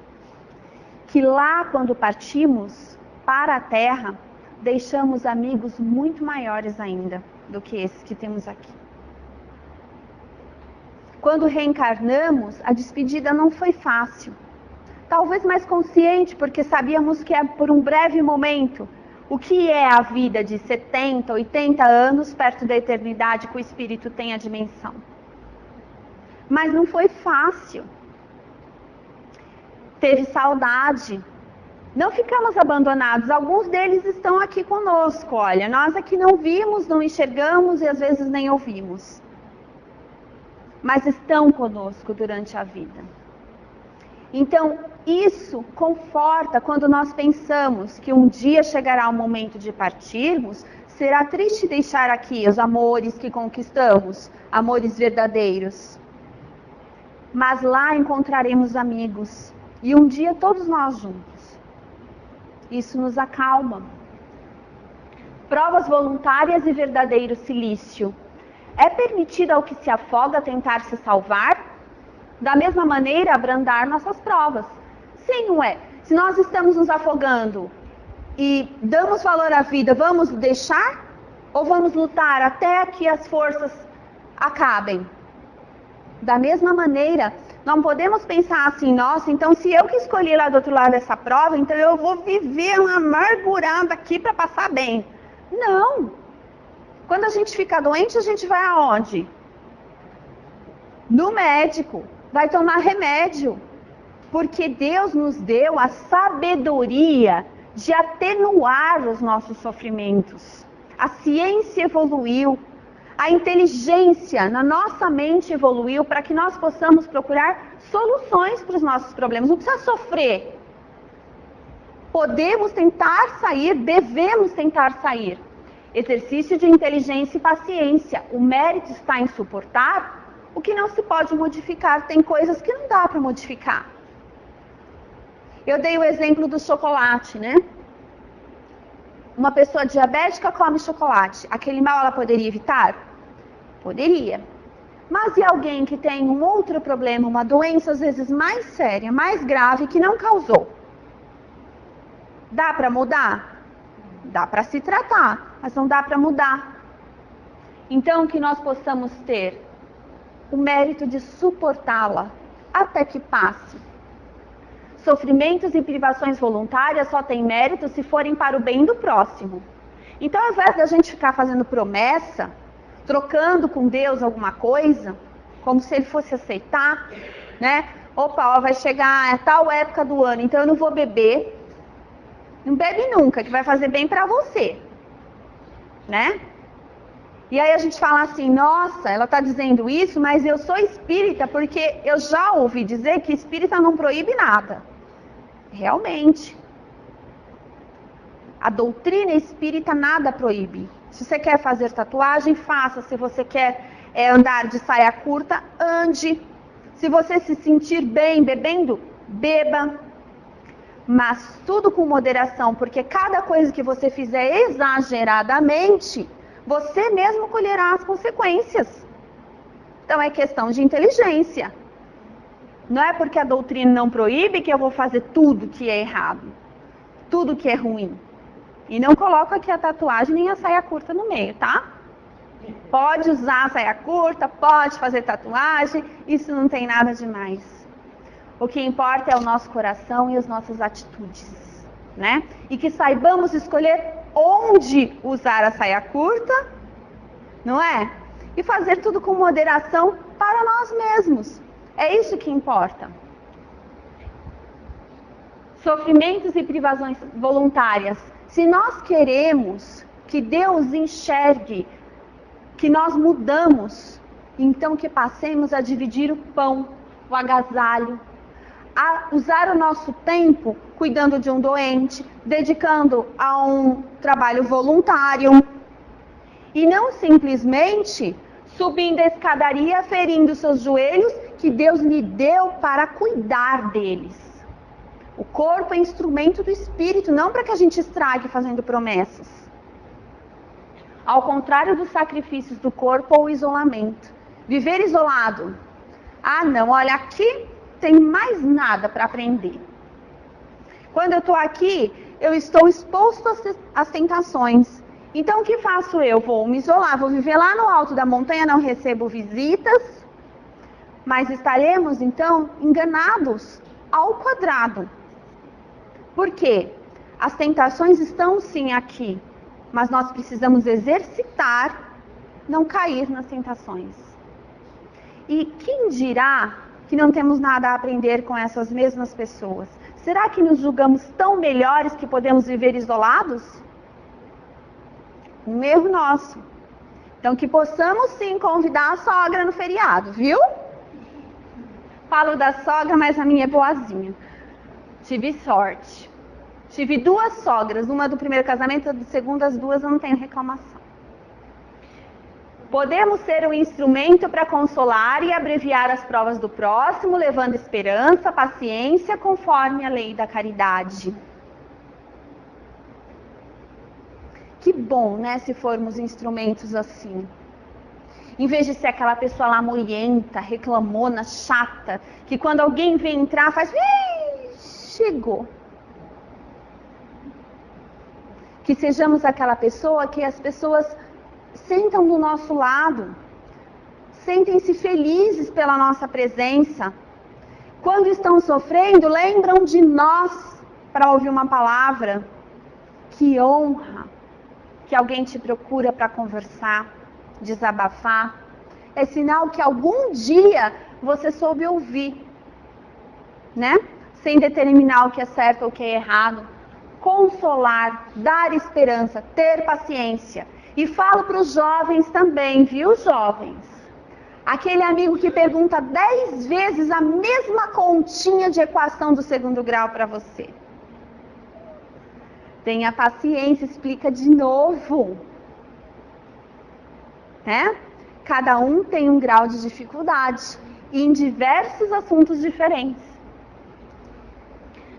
que lá quando partimos para a Terra, deixamos amigos muito maiores ainda do que esses que temos aqui. Quando reencarnamos, a despedida não foi fácil. Talvez mais consciente, porque sabíamos que é por um breve momento. O que é a vida de 70, 80 anos perto da eternidade que o Espírito tem a dimensão? Mas não foi fácil. Teve saudade. Não ficamos abandonados. Alguns deles estão aqui conosco. Olha, nós aqui não vimos, não enxergamos e às vezes nem ouvimos. Mas estão conosco durante a vida. Então, isso conforta quando nós pensamos que um dia chegará o momento de partirmos. Será triste deixar aqui os amores que conquistamos, amores verdadeiros. Mas lá encontraremos amigos. E um dia todos nós juntos. Isso nos acalma. Provas voluntárias e verdadeiro silício. É permitido ao que se afoga tentar se salvar? Da mesma maneira, abrandar nossas provas. Sim, não é? Se nós estamos nos afogando e damos valor à vida, vamos deixar? Ou vamos lutar até que as forças acabem? Da mesma maneira, não podemos pensar assim, nossa, então se eu que escolhi lá do outro lado dessa prova, então eu vou viver uma amargurada aqui para passar bem. Não! Quando a gente fica doente, a gente vai aonde? No médico. Vai tomar remédio. Porque Deus nos deu a sabedoria de atenuar os nossos sofrimentos. A ciência evoluiu. A inteligência na nossa mente evoluiu para que nós possamos procurar soluções para os nossos problemas. Não precisa sofrer. Podemos tentar sair, devemos tentar sair. Exercício de inteligência e paciência. O mérito está em suportar o que não se pode modificar. Tem coisas que não dá para modificar. Eu dei o exemplo do chocolate, né? Uma pessoa diabética come chocolate. Aquele mal ela poderia evitar? Poderia. Mas e alguém que tem um outro problema, uma doença às vezes mais séria, mais grave, que não causou? Dá para mudar? Dá para se tratar, mas não dá para mudar. Então que nós possamos ter o mérito de suportá-la até que passe. Sofrimentos e privações voluntárias só têm mérito se forem para o bem do próximo. Então, ao invés de a gente ficar fazendo promessa, trocando com Deus alguma coisa, como se ele fosse aceitar, né? Opa, ó, vai chegar a tal época do ano, então eu não vou beber. Não bebe nunca, que vai fazer bem para você, né? E aí a gente fala assim, nossa, ela está dizendo isso, mas eu sou espírita, porque eu já ouvi dizer que espírita não proíbe nada. Realmente. A doutrina espírita nada proíbe. Se você quer fazer tatuagem, faça. Se você quer andar de saia curta, ande. Se você se sentir bem bebendo, beba. Mas tudo com moderação, porque cada coisa que você fizer exageradamente, você mesmo colherá as consequências. Então é questão de inteligência. Não é porque a doutrina não proíbe que eu vou fazer tudo que é errado, tudo que é ruim. E não coloco aqui a tatuagem nem a saia curta no meio, tá? Pode usar a saia curta, pode fazer tatuagem, isso não tem nada demais. O que importa é o nosso coração e as nossas atitudes, né? E que saibamos escolher onde usar a saia curta, não é? E fazer tudo com moderação para nós mesmos. É isso que importa. Sofrimentos e privações voluntárias. Se nós queremos que Deus enxergue que nós mudamos, então que passemos a dividir o pão, o agasalho, a usar o nosso tempo cuidando de um doente, dedicando a um trabalho voluntário, e não simplesmente subindo a escadaria, ferindo seus joelhos, que Deus lhe deu para cuidar deles. O corpo é instrumento do Espírito, não para que a gente estrague fazendo promessas. Ao contrário dos sacrifícios do corpo ou o isolamento. Viver isolado. Ah, não, olha, aqui tem mais nada para aprender. Quando eu estou aqui, eu estou exposto às tentações. Então, o que faço eu? Vou me isolar, vou viver lá no alto da montanha, não recebo visitas, mas estaremos, então, enganados ao quadrado. Por quê? As tentações estão, sim, aqui, mas nós precisamos exercitar, não cair nas tentações. E quem dirá que não temos nada a aprender com essas mesmas pessoas? Será que nos julgamos tão melhores que podemos viver isolados? Um erro nosso. Então, que possamos sim convidar a sogra no feriado, viu? Falo da sogra, mas a minha é boazinha. Tive sorte. Tive 2 sogras, uma do primeiro casamento, a do segundo, as 2 eu não tenho reclamação. Podemos ser um instrumento para consolar e abreviar as provas do próximo, levando esperança, paciência, conforme a lei da caridade. Que bom, né, se formos instrumentos assim. Em vez de ser aquela pessoa lamurienta, reclamona, chata, que quando alguém vem entrar faz... chegou. Que sejamos aquela pessoa que as pessoas sentam do nosso lado, sentem-se felizes pela nossa presença. Quando estão sofrendo, lembram de nós para ouvir uma palavra. Que honra que alguém te procura para conversar, desabafar. É sinal que algum dia você soube ouvir, né? Sem determinar o que é certo ou o que é errado. Consolar, dar esperança, ter paciência. E falo para os jovens também, viu, jovens? Aquele amigo que pergunta 10 vezes a mesma continha de equação do 2º grau para você. Tenha paciência, explica de novo. Né? Cada um tem um grau de dificuldade e em diversos assuntos diferentes.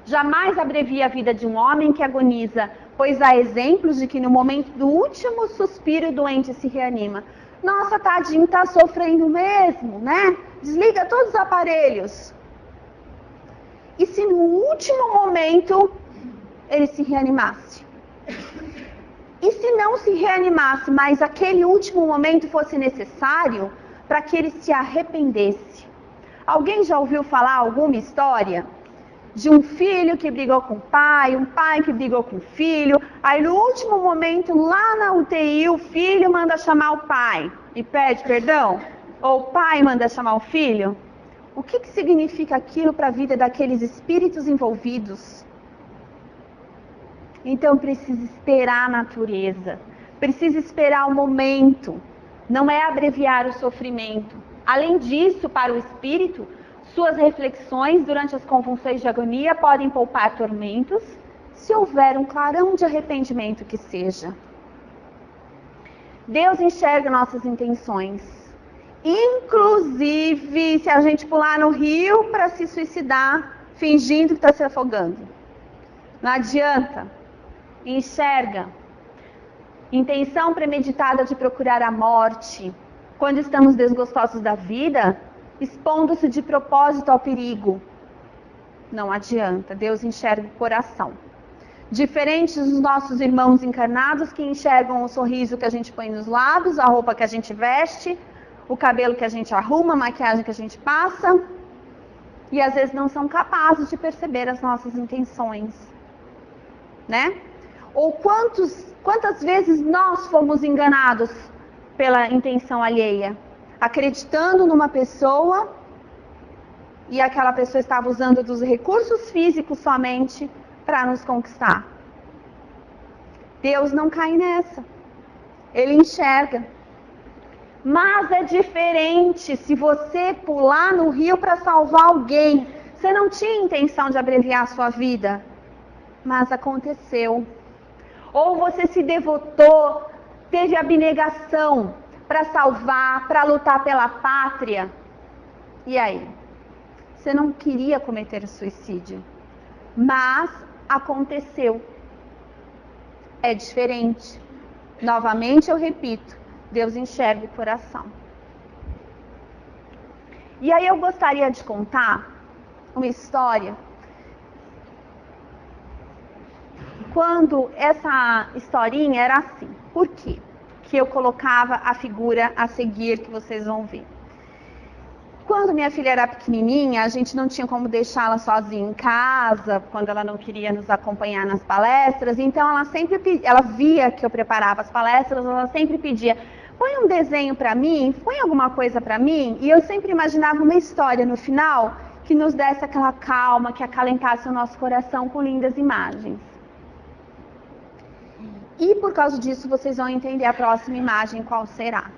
Jamais abrevie a vida de um homem que agoniza, pois há exemplos de que no momento do último suspiro o doente se reanima. Nossa, tadinho, está sofrendo mesmo, né? Desliga todos os aparelhos. E se no último momento ele se reanimasse? E se não se reanimasse, mas aquele último momento fosse necessário para que ele se arrependesse? Alguém já ouviu falar alguma história de um filho que brigou com o pai, um pai que brigou com o filho, aí no último momento, lá na UTI, o filho manda chamar o pai e pede perdão? Ou o pai manda chamar o filho? O que significa aquilo para a vida daqueles espíritos envolvidos? Então precisa esperar a natureza, precisa esperar o momento, não é abreviar o sofrimento. Além disso, para o espírito, suas reflexões durante as convulsões de agonia podem poupar tormentos, se houver um clarão de arrependimento que seja. Deus enxerga nossas intenções, inclusive se a gente pular no rio para se suicidar, fingindo que está se afogando. Não adianta. Enxerga. Intenção premeditada de procurar a morte, quando estamos desgostosos da vida, expondo-se de propósito ao perigo. Não adianta, Deus enxerga o coração. Diferentes dos nossos irmãos encarnados que enxergam o sorriso que a gente põe nos lábios, a roupa que a gente veste, o cabelo que a gente arruma, a maquiagem que a gente passa, e às vezes não são capazes de perceber as nossas intenções, né? Ou quantas vezes nós fomos enganados pela intenção alheia, acreditando numa pessoa e aquela pessoa estava usando dos recursos físicos somente para nos conquistar. Deus não cai nessa. Ele enxerga. Mas é diferente se você pular no rio para salvar alguém. Você não tinha intenção de abreviar a sua vida, mas aconteceu. Ou você se devotou, teve abnegação para salvar, para lutar pela pátria. E aí? Você não queria cometer suicídio, mas aconteceu. É diferente. Novamente eu repito, Deus enxerga o coração. E aí eu gostaria de contar uma história. Quando essa historinha era assim. Por quê? Que eu colocava a figura a seguir que vocês vão ver. Quando minha filha era pequenininha, a gente não tinha como deixá-la sozinha em casa, quando ela não queria nos acompanhar nas palestras, então ela via que eu preparava as palestras, ela sempre pedia, põe um desenho para mim, põe alguma coisa para mim, e eu sempre imaginava uma história no final que nos desse aquela calma, que acalentasse o nosso coração com lindas imagens. E por causa disso, vocês vão entender a próxima imagem qual será.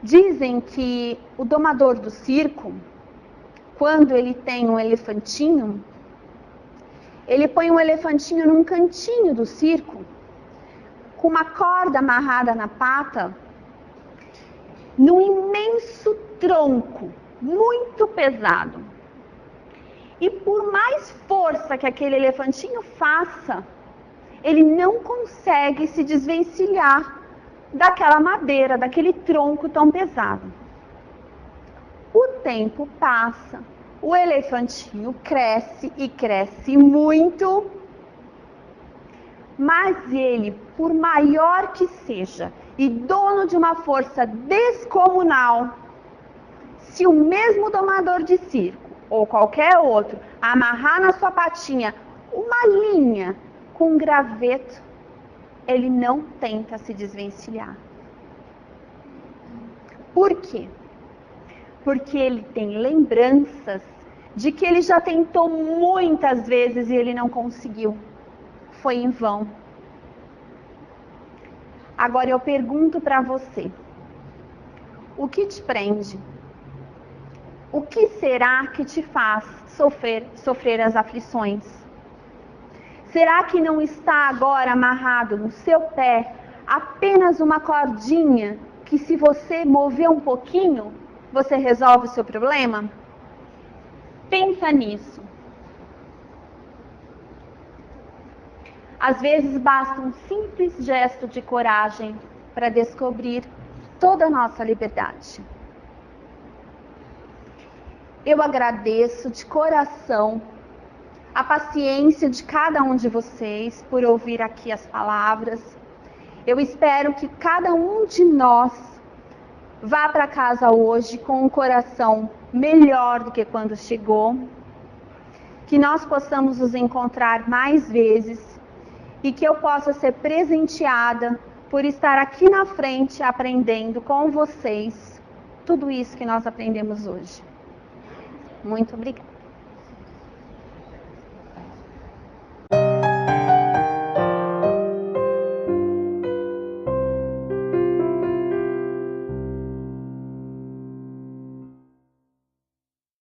Dizem que o domador do circo, quando ele tem um elefantinho, ele põe um elefantinho num cantinho do circo, com uma corda amarrada na pata, num imenso tronco, muito pesado. E por mais força que aquele elefantinho faça, ele não consegue se desvencilhar daquela madeira, daquele tronco tão pesado. O tempo passa, o elefantinho cresce e cresce muito, mas ele, por maior que seja e dono de uma força descomunal, se o mesmo domador de circo ou qualquer outro amarrar na sua patinha uma linha com um graveto, ele não tenta se desvencilhar. Por quê? Porque ele tem lembranças de que ele já tentou muitas vezes e ele não conseguiu. Foi em vão. Agora eu pergunto para você, o que te prende? O que será que te faz sofrer as aflições? Será que não está agora amarrado no seu pé apenas uma cordinha que, se você mover um pouquinho, você resolve o seu problema? Pensa nisso. Às vezes basta um simples gesto de coragem para descobrir toda a nossa liberdade. Eu agradeço de coração a paciência de cada um de vocês por ouvir aqui as palavras. Eu espero que cada um de nós vá para casa hoje com um coração melhor do que quando chegou, que nós possamos nos encontrar mais vezes e que eu possa ser presenteada por estar aqui na frente aprendendo com vocês tudo isso que nós aprendemos hoje. Muito obrigada.